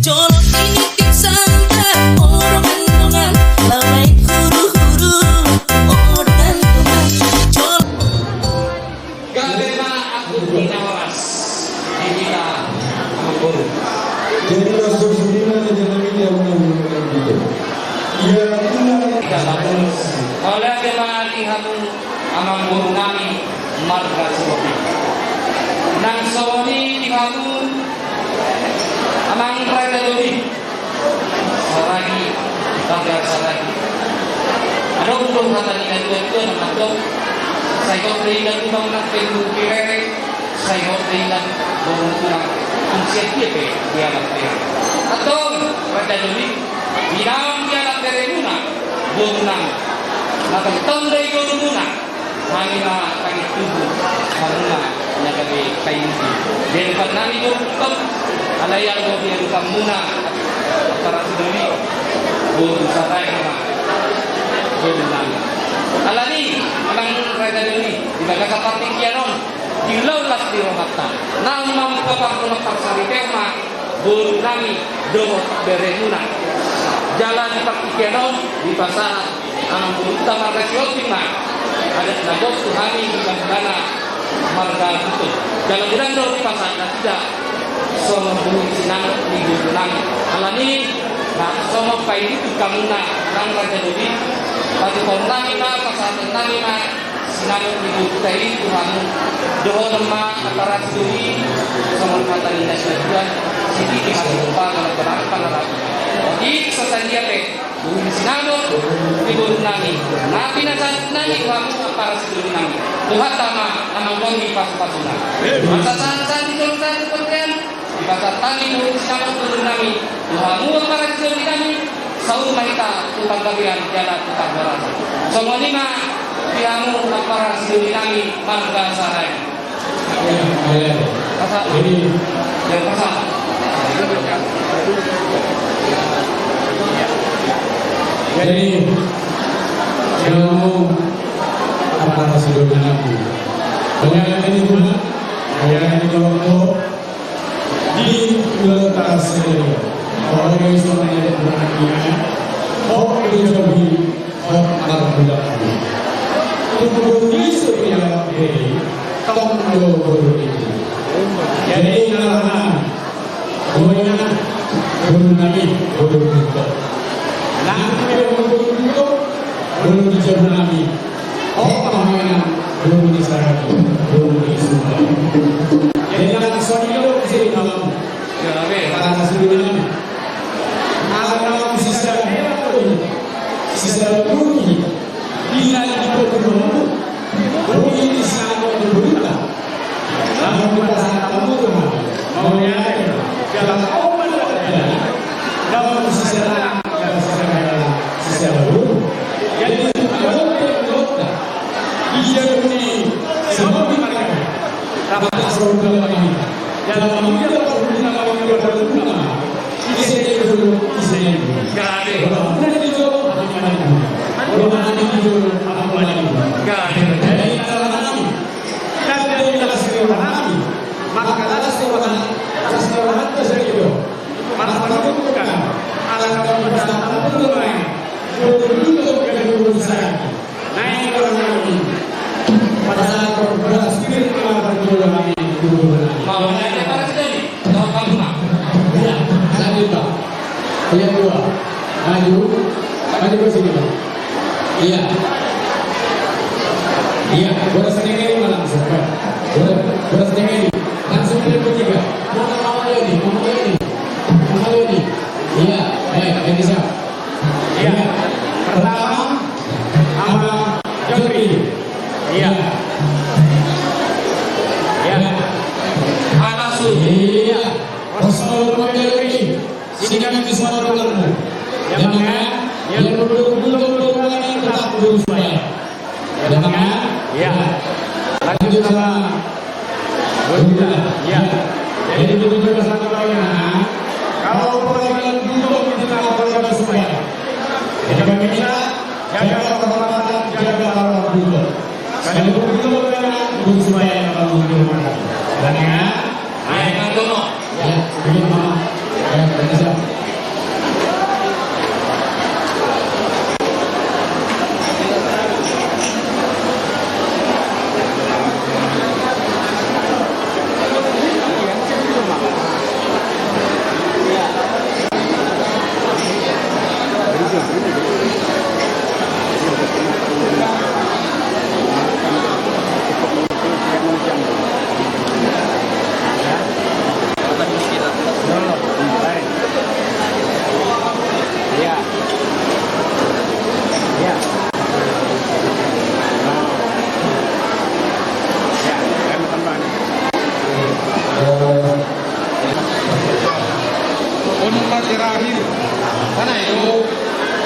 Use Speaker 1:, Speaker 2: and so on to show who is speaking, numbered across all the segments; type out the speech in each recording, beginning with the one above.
Speaker 1: Colok ini kesandra orang mendungan lamai huru-huru orang tungan colok
Speaker 2: Kalema aku binawas kita mengguru.
Speaker 3: Jadi Rasul Sudina jangan ini yang menggunakan itu. Ya
Speaker 2: Kita bangun oleh kemalihamu amang guru nami marga sobi. Nang sobi dihamu amang prada doli. Saragi tagar saragi. Ada untuk kata itu nama saya kau berikan uang nak pengu kiri, saya kau berikan uang fungsi dia nak kiri. Atau pada dulu bilang dia nak kiri guna, guna. Maka tanda itu guna. Hanya kami tubuh karena nak kiri kain. Dan karena itu tetap ada yang dia bukan guna antara sendiri guna sarai guna. Alani abang raja dulu di bagai kapati kianon di laulas di romata nama kapal kono parsari tema guru nami doho beremuna jalan pati kianon di pasar anam utama rasiotima ada nagos tuhani di bandana marga itu jalan berando di pasar dan tidak semua bumi sinang di guru nami alani nah semua paling itu kamu nak nang raja dulu pati kami na pasal kami na sinanong dibutai Tuhan doon nama antara studi sama kata dinas tujuan sedikit masih lupa kalau berapa di sasaja pe bukan sinanong diburu nami nabi nasan nami Tuhan para studi nami Tuhan tama amang bongi pas-pasuna masa san di dosa sepertian di pasar tani bukan sinanong diburu nami Tuhan para studi nami Saul mahita utang kabian jalan utang berasa. Semua lima piamu para siduri kami marga sarai. Pasal ini yang pasal.
Speaker 3: Jadi ilmu apa siduri nabi. Banyak ini pun, banyak ini kalau di letak sendiri. Orang yang sudah menjadi anaknya, orang itu jadi orang anak untuk sesuatu ini, tanggung ini. Jadi nama namanya guru nabi, guru itu. Nama guru itu guru dijawab nabi. Namanya guru disarap, guru disuruh. Jadi kalau soalnya itu dalam kata sebelumnya. Kalau sisa bumi bila diperlukan bumi ini sangat berguna. Namun kita sangat berguna. Maunya dalam obat dalam sisa bumi. Jadi obat bisa bumi semua dimakan. Rapat surga ini dalam kita berguna kalau kita berguna. Ini dulu ini. Kalau ada di jauh apa lagi? Kalau ada di jauh apa lagi? Jadi kalau kami dari kasih orang maka kata seorang itu saja. Maka bukan ala kalau berdatang berdoa berdoa kepada urusan. Naik orang ini pada saat berhasil melakukan berdoa itu. Maunya dia para sedih. Tahu kamu nak? Ya, ada juga. Yang dua, maju ke sini Pak. Iya, boleh sedikit ini malah sampai, boleh sedikit ini, langsung ke ketiga. Mana ini? Iya, baik, ini siap. Iya, pertama, Abang Jody. Iya, Anasu. Iya, Rasulullah Jody. Sini kami bisa berlaku. Yang belum lagi tetap dulu supaya. Ya. Lanjut sama. Ya. Jadi betul satu kalinya. Kalau perjalanan dulu kita lakukan supaya. Jadi kami bisa jaga kehormatan, jaga orang dulu. Kalau betul kalian supaya kalau dulu. Dan ya. Ayo, Ya, begini. Ya,
Speaker 4: unta terakhir mana itu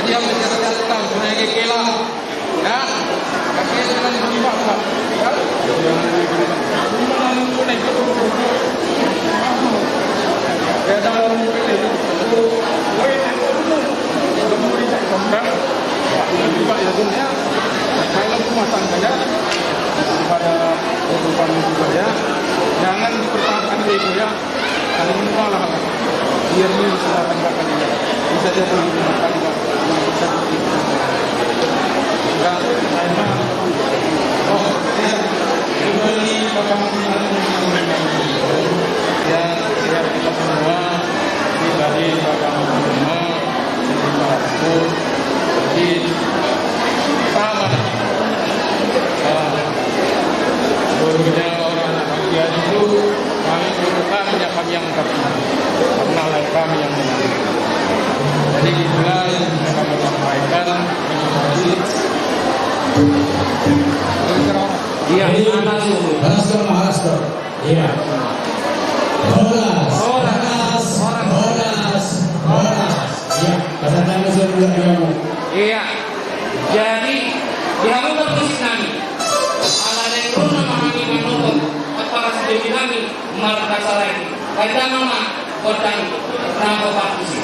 Speaker 4: dia mencatatkan sebagai kela ya pakai dengan lima ya mana pun itu ya dalam itu juga ya dunia kalau rumah tangganya pada kehidupan juga ya jangan dipertahankan itu ya kalau malah biar ini sudah tanggapkan ya bisa jadi rumah tangga yang bisa enggak saya oh ya kembali bagaimana ya saya kita semua pribadi bagaimana semua jadi sama gurunya orang dia itu kami bukan kami yang karena kami yang menang. Jadi itulah yang kami sampaikan.
Speaker 2: Iya, atas dulu.
Speaker 3: Maharashtra. Iya. Iya, pasal nama saya
Speaker 2: Iya. Jadi dihamukan musik nami. Ala nekron nama kami menutup para sejati nami marga salai. Kata mama kodang nama partisi.